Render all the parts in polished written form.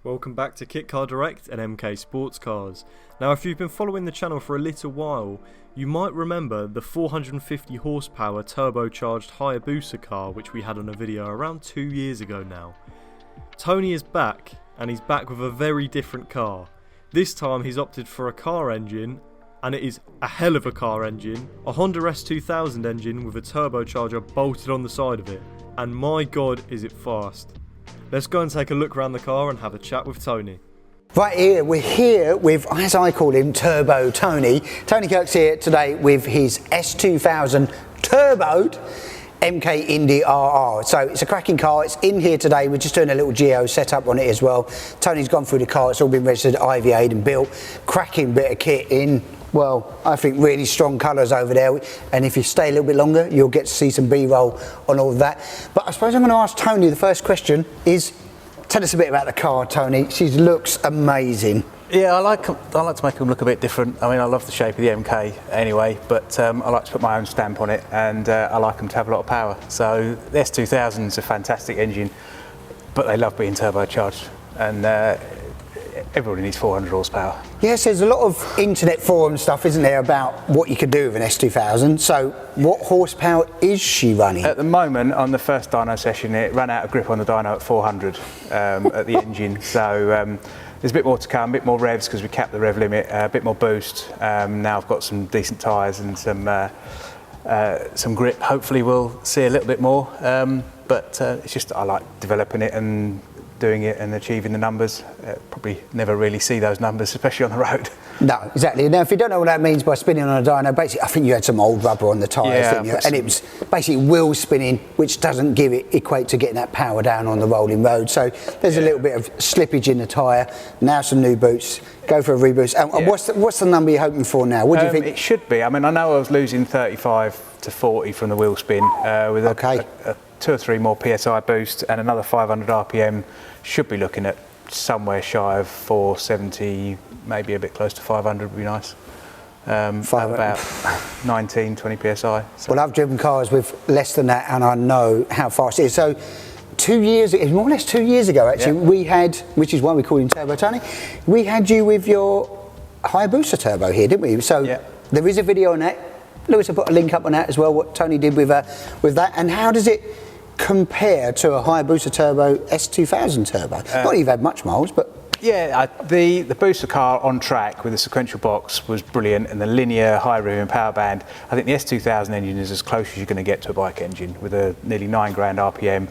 Welcome back to Kit Car Direct and MK Sportscars. Now, if you've been following the channel for a little while, you might remember the 450 horsepower turbocharged Hayabusa car which we had on a video around 2 years ago now. Tony is back, and he's back with a very different car. This time he's opted for a car engine, and it is a hell of a car engine, a Honda S2000 engine with a turbocharger bolted on the side of it, and my god is it fast. Let's go and take a look around the car and have a chat with Tony. Right here, we're here with, as I call him, Turbo Tony. Tony Kirk's here today with his S2000 turboed MK Indy RR. So it's a cracking car, it's in here today. We're just doing a little geo setup on it as well. Tony's gone through the car, it's all been registered, IVA'd and built. Cracking bit of kit in, well, I think really strong colours over there. And if you stay a little bit longer, you'll get to see some B-roll on all of that. But I suppose I'm going to ask Tony, the first question is, tell us a bit about the car, Tony. She looks amazing. Yeah, I like to make them look a bit different. I mean, I love the shape of the MK anyway, but I like to put my own stamp on it, and I like them to have a lot of power. So the S2000 is a fantastic engine, but they love being turbocharged, and everybody needs 400 horsepower. Yes, there's a lot of internet forum stuff, isn't there, about what you could do with an S2000. So what horsepower is she running? At the moment, on the first dyno session, it ran out of grip on the dyno at 400 at the engine. So there's a bit more to come, a bit more revs because we capped the rev limit, a bit more boost. Now I've got some decent tyres and some grip. Hopefully we'll see a little bit more. But it's just I like developing it and doing it and achieving the numbers. Probably never really see those numbers, especially on the road. No, exactly. Now, if you don't know what that means by spinning on a dyno, basically, I think you had some old rubber on the tyres, didn't you? And it was basically wheel spinning, which doesn't equate to getting that power down on the rolling road. So there's a little bit of slippage in the tyre. Now some new boots. Go for a reboost. And what's the number you're hoping for now? What do you think? It should be. I mean, I know I was losing 35 to 40 from the wheel spin with a 2 or 3 more PSI boost and another 500 RPM. Should be looking at somewhere shy of 470, maybe a bit close to 500 would be nice. About 19, 20 PSI. So. Well, I've driven cars with less than that, and I know how fast it is. So 2 years, more or less 2 years ago actually, we had, which is why we call him Turbo Tony, we had you with your Hayabusa turbo here, didn't we? So there is a video on that. Lewis will put a link up on that as well, what Tony did with that. And how does it compare to a Hayabusa turbo S2000 turbo? Not that you've had much miles, but... Yeah, the booster car on track with the sequential box was brilliant, and the linear high rim and power band. I think the S2000 engine is as close as you're going to get to a bike engine with a nearly 9 grand RPM.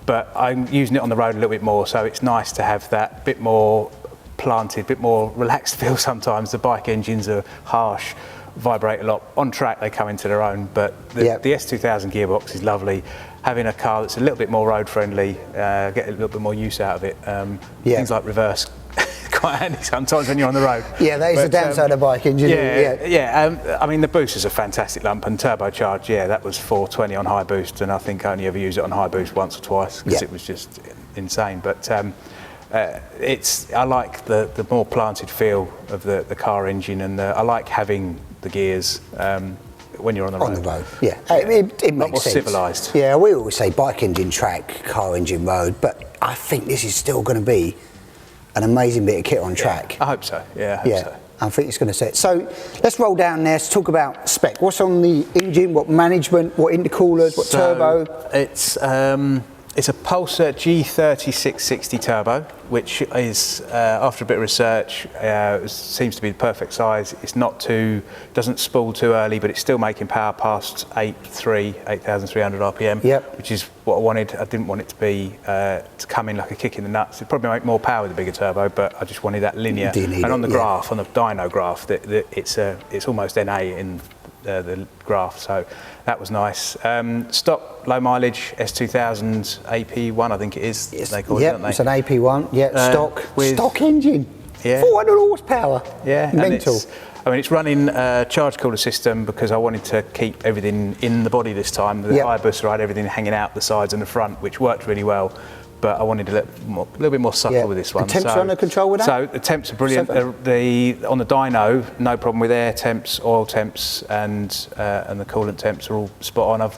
But I'm using it on the road a little bit more, so it's nice to have that bit more planted, bit more relaxed feel sometimes. The bike engines are harsh, vibrate a lot. On track they come into their own, but the S2000 gearbox is lovely. Having a car that's a little bit more road friendly, get a little bit more use out of it. Things like reverse, quite handy sometimes when you're on the road. Yeah, that is the downside of bike engine. I mean the boost is a fantastic lump, and turbocharged, that was 420 on high boost, and I think I only ever used it on high boost once or twice because it was just insane. But I like the more planted feel of the car engine, and I like having the gears when you're on the road. On the road, it makes more sense. Civilised. Yeah, we always say bike engine track, car engine road, but I think this is still going to be an amazing bit of kit on track. I hope so. Yeah, I hope so. I think it's going to set. So let's roll down there to talk about spec. What's on the engine? What management? What intercoolers? What turbo? It's a Pulsar G3660 turbo, which is, after a bit of research, seems to be the perfect size. It's doesn't spool too early, but it's still making power past 8,300 RPM, which is what I wanted. I didn't want it to be to come in like a kick in the nuts. It'd probably make more power with a bigger turbo, but I just wanted that linear. And on the graph, on the dyno graph, it's almost NA in the graph, so that was nice. Stock low mileage S2000 AP1, I think it is. They call it, don't they? It's an AP1. Stock engine. 400 horsepower. Mental. It's running a charge cooler system because I wanted to keep everything in the body this time. The Hayabusa had everything hanging out the sides and the front, which worked really well. But I wanted a little bit more subtle with this one. The temps are under control with that? So the temps are brilliant. On the dyno, no problem with air temps, oil temps, and the coolant temps are all spot on.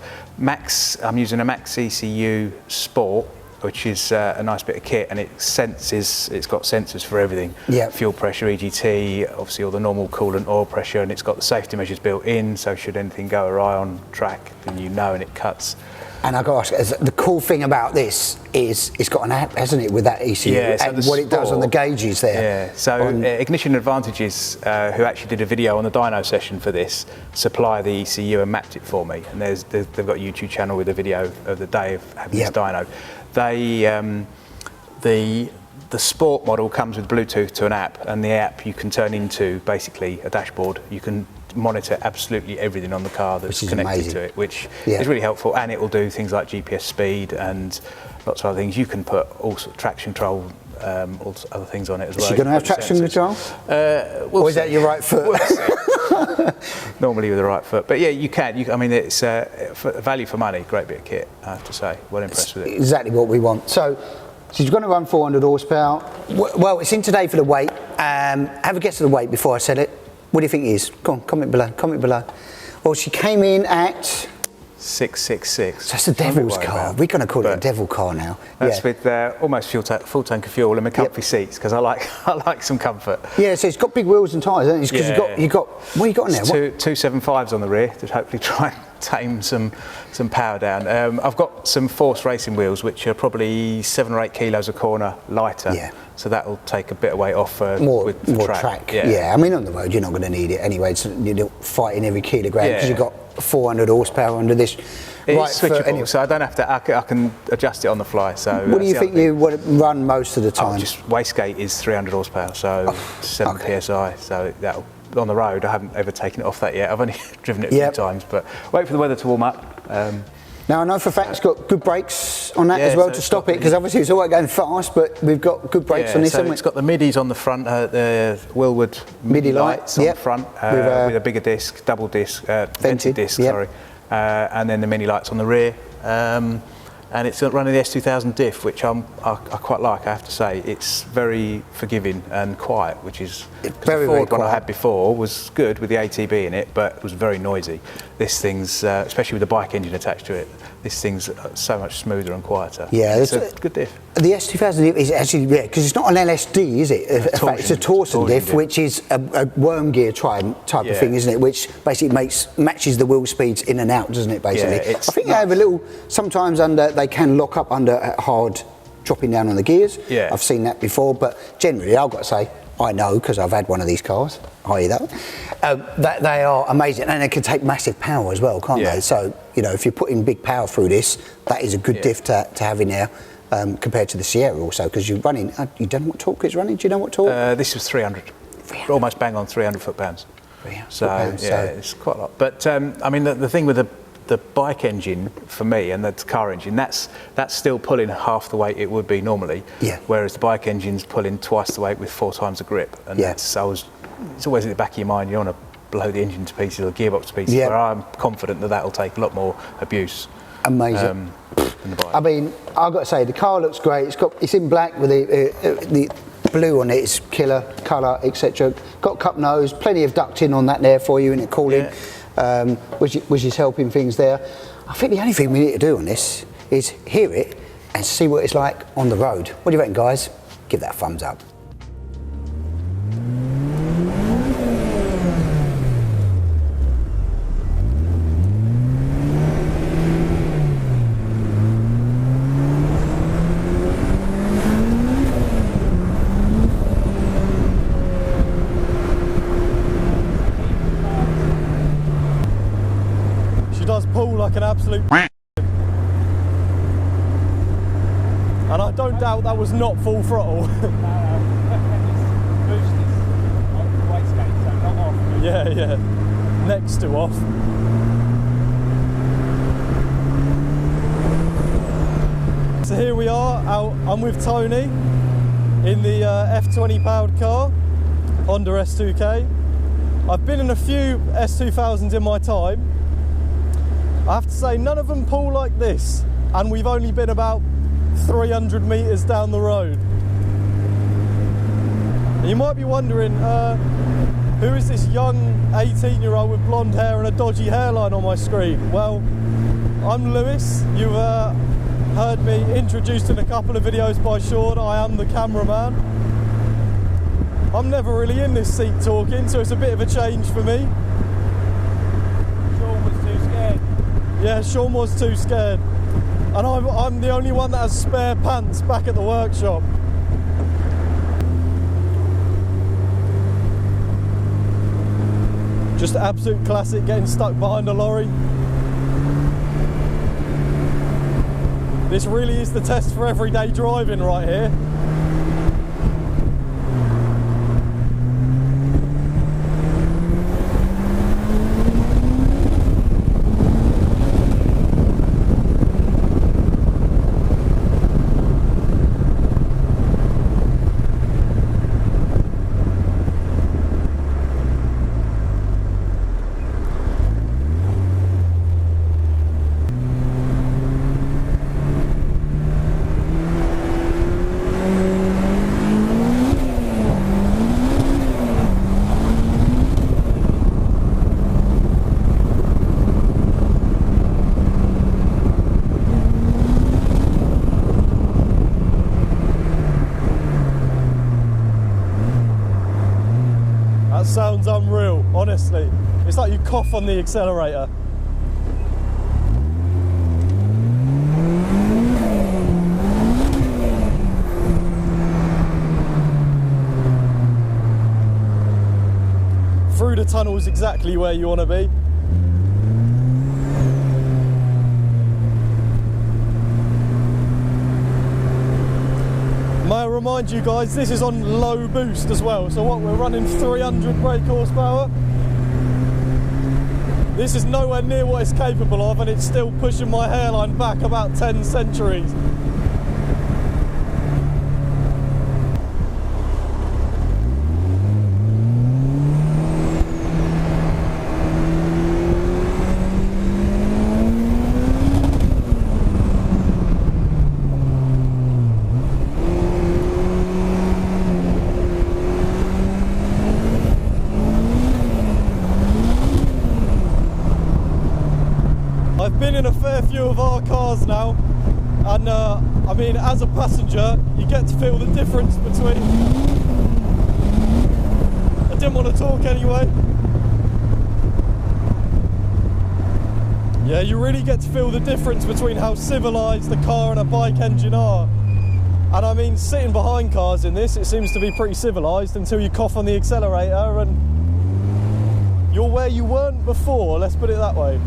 I'm using a Max ECU Sport, which is a nice bit of kit, and it's got sensors for everything. Yeah. Fuel pressure, EGT, obviously all the normal coolant, oil pressure, and it's got the safety measures built in, so should anything go awry on track, then you know, and it cuts. And I've got to ask, the cool thing about this is it's got an app, hasn't it, with that ECU, yeah, so and what it does on the gauges there. Yeah, so Ignition Advantages, who actually did a video on the dyno session for this, supply the ECU and mapped it for me. And they've got a YouTube channel with a video of the day of having this dyno. The Sport model comes with Bluetooth to an app, and the app you can turn into basically a dashboard. You can monitor absolutely everything on the car that's connected to it, which is really helpful, and it will do things like GPS speed and lots of other things. You can put all sorts of traction control, all other things on it as well. Is she going to have traction control? Or is that your right foot? Normally with the right foot, but yeah, you can. I mean, it's value for money, great bit of kit, I have to say. Well impressed with it. Exactly what we want. So you're going to run 400 horsepower. Well, it's in today for the weight. Have a guess of the weight before I said it. What do you think it is? Go on, comment below. Well, she came in at 666. So that's the devil's car. We're going to call it a devil car now. That's with almost full tank of fuel and comfy seats, because I like some comfort. Yeah, so it's got big wheels and tyres, hasn't it? Because you got what you got in there? Two 275s on the rear to hopefully try and tame some power down. I've got some Force racing wheels, which are probably 7 or 8 kilos a corner lighter. Yeah. So that'll take a bit of weight off more track. Track. Yeah, I mean on the road you're not going to need it anyway. It's, you're fighting every kilogram because you've got 400 horsepower under this. It's switchable, anyway. So I don't have to. I can adjust it on the fly. So what do you think you would run most of the time? Just wastegate is 300 horsepower, so 7 psi. So that'll, on the road, I haven't ever taken it off that yet. I've only driven it a few times, but wait for the weather to warm up. Now I know for a fact it's got good brakes on that as well to stop it, because obviously it's all right going fast, but we've got good brakes on this. So it's got the midis on the front, the Willwood MIDI lights on the front with a bigger disc, double disc, vented disc, sorry, and then the mini lights on the rear. And it's running the S2000 diff, which I quite like, I have to say. It's very forgiving and quiet, which is... The Ford one I had before was good with the ATB in it, but it was very noisy. This thing's, especially with the bike engine attached to it, this thing's so much smoother and quieter. Yeah, it's a good diff. The S2000 diff is actually, because it's not an LSD, is it? It's a torsion diff, which is a worm gear type of thing, isn't it? Which basically matches the wheel speeds in and out, doesn't it, basically? I think they have a little, sometimes they can lock up under hard dropping down on the gears. Yeah. I've seen that before, but generally I've got to say, I know because I've had one of these cars, i.e. that they are amazing, and they can take massive power as well, can't they? So, you know, if you're putting big power through this, that is a good diff to have in there compared to the Sierra also, because you're running, you don't know what torque it's running, do you know what torque? This was 300. Almost bang on 300 foot-pounds. So, it's quite a lot. But, I mean, the thing with the bike engine for me and the car engine, that's still pulling half the weight it would be normally. Yeah. Whereas the bike engine's pulling twice the weight with 4 times the grip. And it's always in the back of your mind, you want to blow the engine to pieces or the gearbox to pieces. Yeah. Where I'm confident that'll take a lot more abuse. Amazing. Than the bike. I mean, I've got to say the car looks great. It's in black with the blue on it. It's killer colour, etc. Got cup nose, plenty of ducting on that there for you in it cooling. Yeah. Which is helping things there. I think the only thing we need to do on this is hear it and see what it's like on the road. What do you reckon, guys? Give that a thumbs up. Does pull like an absolute and I don't doubt that was not full throttle. Yeah, next to off. So here we are, I'm with Tony in the F20 powered car, Honda S2K. I've been in a few S2000s in my time. I have to say, none of them pull like this, and we've only been about 300 metres down the road. And you might be wondering, who is this young 18-year-old with blonde hair and a dodgy hairline on my screen? Well, I'm Lewis. heard me introduced in a couple of videos by Sean, I am the cameraman. I'm never really in this seat talking, so it's a bit of a change for me. Sean was too scared. Yeah, Sean was too scared. And I'm the only one that has spare pants back at the workshop. Just absolute classic getting stuck behind a lorry. This really is the test for everyday driving right here. Sounds unreal, honestly. It's like you cough on the accelerator. Through the tunnel is exactly where you want to be. May I remind you guys, this is on low boost as well. So what, we're running 300 brake horsepower. This is nowhere near what it's capable of, and it's still pushing my hairline back about 10 centuries. I've been in a fair few of our cars now, and I mean, as a passenger, you get to feel the difference between... I didn't want to talk anyway. Yeah, you really get to feel the difference between how civilised the car and a bike engine are. And I mean, sitting behind cars in this, it seems to be pretty civilised until you cough on the accelerator and you're where you weren't before, let's put it that way.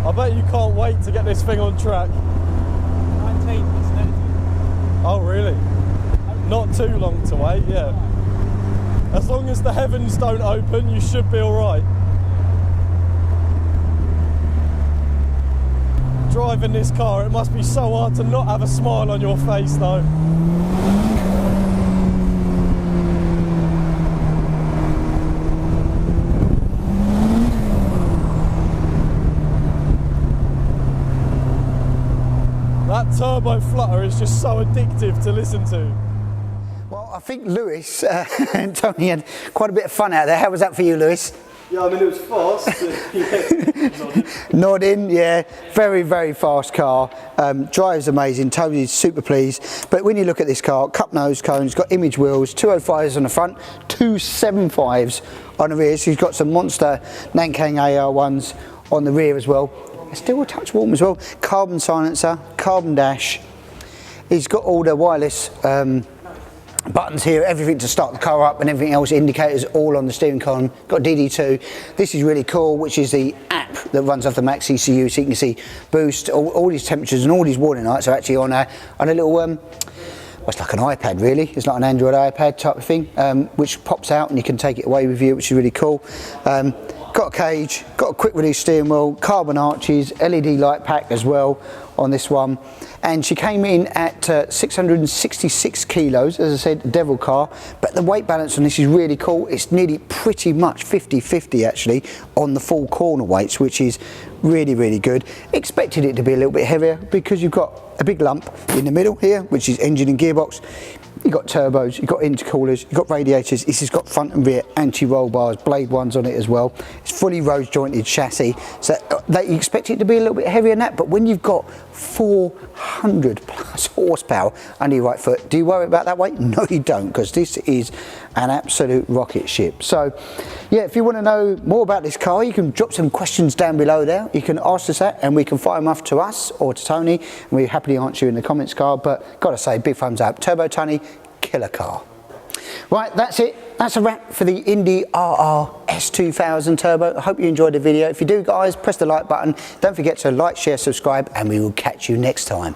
I bet you can't wait to get this thing on track. 19, oh really? Not too long to wait, yeah. As long as the heavens don't open, you should be alright. Driving this car, it must be so hard to not have a smile on your face though. That turbo flutter is just so addictive to listen to. Well, I think Lewis and Tony had quite a bit of fun out there. How was that for you, Lewis? Yeah, I mean, it was fast. Nodding, yeah. Very, very fast car. Drives amazing. Tony's super pleased. But when you look at this car, cup nose cones, got image wheels, 205s on the front, 275s on the rear. So he's got some monster Nankang AR1s on the rear as well. Still a touch warm as well. Carbon silencer, carbon dash. He's got all the wireless buttons here, everything to start the car up and everything else, indicators all on the steering column. Got DD2. This is really cool, which is the app that runs off the Max ECU, so you can see boost, all these temperatures and all these warning lights are actually on a little, well, it's like an iPad really. It's like an Android iPad type of thing, which pops out and you can take it away with you, which is really cool. Got got a cage, got a quick release steering wheel, carbon arches, LED light pack as well on this one. And she came in at 666 kilos, as I said, a devil car, but the weight balance on this is really cool. It's nearly pretty much 50-50 actually on the full corner weights, which is really, really good. Expected it to be a little bit heavier because you've got a big lump in the middle here, which is engine and gearbox. You've got turbos, you've got intercoolers, you've got radiators. This has got front and rear anti-roll bars, blade ones on it as well. It's fully rose jointed chassis, so you expect it to be a little bit heavier than that, but when you've got 400 plus horsepower under your right foot, do you worry about that weight? No, you don't, because this is an absolute rocket ship. So yeah, if you want to know more about this car, you can drop some questions down below there. You can ask us that and we can fire them off to us or to Tony, and we happily answer you in the comments, car. But gotta say, big thumbs up. Turbo Tony, killer car. Right, that's it. That's a wrap for the Indy RR S2000 Turbo. I hope you enjoyed the video. If you do, guys, press the like button. Don't forget to like, share, subscribe, and we will catch you next time.